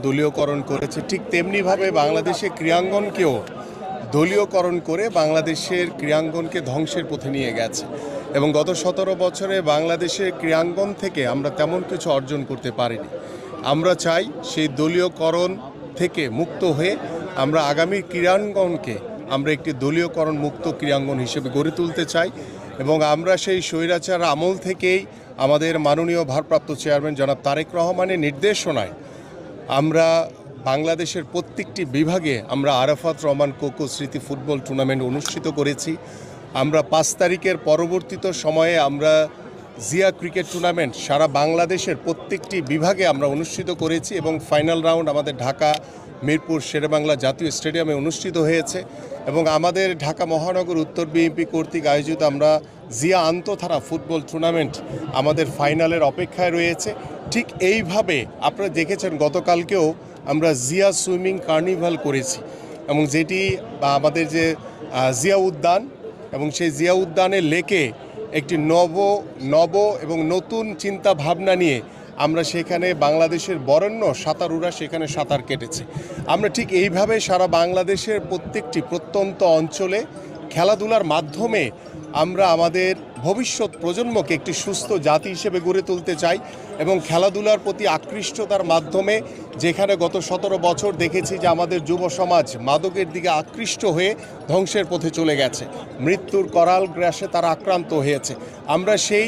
দলীয়করণ করেছে, ঠিক তেমনিভাবে বাংলাদেশের ক্রীড়াঙ্গনকেও দলীয়করণ করে বাংলাদেশের ক্রীড়াঙ্গনকে ধ্বংসের পথে নিয়ে গেছে। এবং গত 17 বছরে বাংলাদেশের ক্রীড়াঙ্গন থেকে আমরা তেমন কিছু অর্জন করতে পারিনি। আমরা চাই সেই দলীয়করণ থেকে মুক্ত হয়ে আমরা আগামী ক্রীড়াঙ্গনকে আমরা একটি দলীয়করণ মুক্ত ক্রীড়াঙ্গন হিসেবে গড়ে তুলতে চাই। এবং আমরা সেই স্বৈরাচার আমল থেকেই আমাদের মাননীয় ভারপ্রাপ্ত চেয়ারম্যান জনাব তারেক রহমানের নির্দেশনায় আমরা বাংলাদেশের প্রত্যেকটি বিভাগে আমরা আরাফাত রহমান কোকো স্মৃতি ফুটবল টুর্নামেন্ট অনুষ্ঠিত করেছি। আমরা 5 তারিখের পরবর্তীত সময়ে আমরা জিয়া ক্রিকেট টুর্নামেন্ট সারা বাংলাদেশের প্রত্যেকটি বিভাগে আমরা অনুষ্ঠিত করেছি এবং ফাইনাল রাউন্ড আমাদের ঢাকা মিরপুর শেরেবাংলা জাতীয় স্টেডিয়ামে অনুষ্ঠিত হয়েছে। এবং আমাদের ঢাকা মহানগর উত্তর বিএনপি কর্তৃক আয়োজিত আমরা জিয়া আন্তঃথানা ফুটবল টুর্নামেন্ট আমাদের ফাইনালের অপেক্ষায় রয়েছে। ঠিক এইভাবে আপনারা দেখেছেন গতকালকেও আমরা জিয়া সুইমিং কার্নিভাল করেছি এবং যেটি আমাদের যে জিয়া উদ্যান এবং সেই জিয়া উদ্যানের লেকে একটি নব এবং নতুন চিন্তা ভাবনা নিয়ে আমরা সেখানে বাংলাদেশের বরেণ্য সাঁতারুরা সেখানে সাঁতার কেটেছে। আমরা ঠিক এইভাবে সারা বাংলাদেশের প্রত্যেকটি প্রত্যন্ত অঞ্চলে খেলাধুলার মাধ্যমে আমরা আমাদের ভবিষ্যৎ প্রজন্মকে একটি সুস্থ জাতি হিসেবে গড়ে তুলতে চাই এবং খেলাধুলার প্রতি আকৃষ্টতার মাধ্যমে যেখানে গত 17 বছর দেখেছি যে আমাদের যুব সমাজ মাদকের দিকে আকৃষ্ট হয়ে ধ্বংসের পথে চলে গেছে, মৃত্যুর করাল গ্রাসে তারা আক্রান্ত হয়েছে। আমরা সেই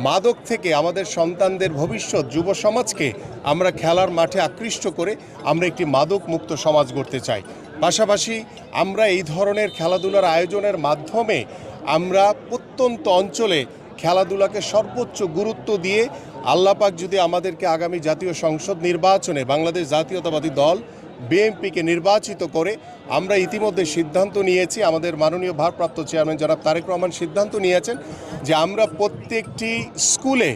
মাদক থেকে আমাদের সন্তানদের ভবিষ্যৎ যুব সমাজকে আমরা খেলার মাঠে আকৃষ্ট করে আমরা একটি মাদক মুক্ত সমাজ গড়তে চাই। পাশাপাশি আমরা এই ধরনের খেলাধুলার আয়োজনের মাধ্যমে আমরা প্রত্যন্ত অঞ্চলে খেলাধুলাকে সর্বোচ্চ গুরুত্ব দিয়ে আল্লাহ পাক যদি আমাদেরকে আগামী জাতীয় সংসদ নির্বাচনে বাংলাদেশ জাতীয়তাবাদী দল বিএনপিকে নির্বাচিত করে, আমরা ইতিমধ্যে সিদ্ধান্ত নিয়েছি, আমাদের মাননীয় ভারপ্রাপ্ত চেয়ারম্যান জনাব তারেক রহমান সিদ্ধান্ত নিয়েছেন যে আমরা প্রত্যেকটি স্কুলে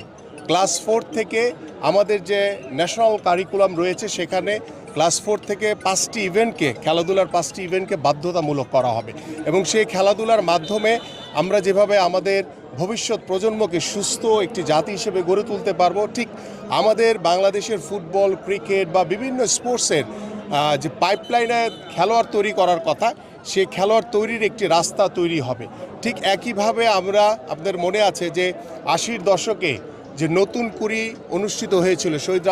ক্লাস 4 থেকে আমাদের যে ন্যাশনাল কারিকুলাম রয়েছে সেখানে ক্লাস 4 থেকে 5টি ইভেন্টকে খেলাধুলার 5টি ইভেন্টকে বাধ্যতামূলক করা হবে এবং সেই খেলাধুলার মাধ্যমে আমরা যেভাবে আমাদের ভবিষ্যৎ প্রজন্মকে সুস্থ একটি জাতি হিসেবে গড়ে তুলতে পারবো, ঠিক আমাদের বাংলাদেশের ফুটবল ক্রিকেট বা বিভিন্ন স্পোর্টসের যে পাইপলাইনে খেলোয়াড় তৈরি করার কথা সেই খেলোয়াড় তৈরির একটি রাস্তা তৈরি হবে। ঠিক একইভাবে আমরা আপনাদের মনে আছে যে 80-র দশকে যে নতুন কুড়ি অনুষ্ঠিত হয়েছিল শহীদ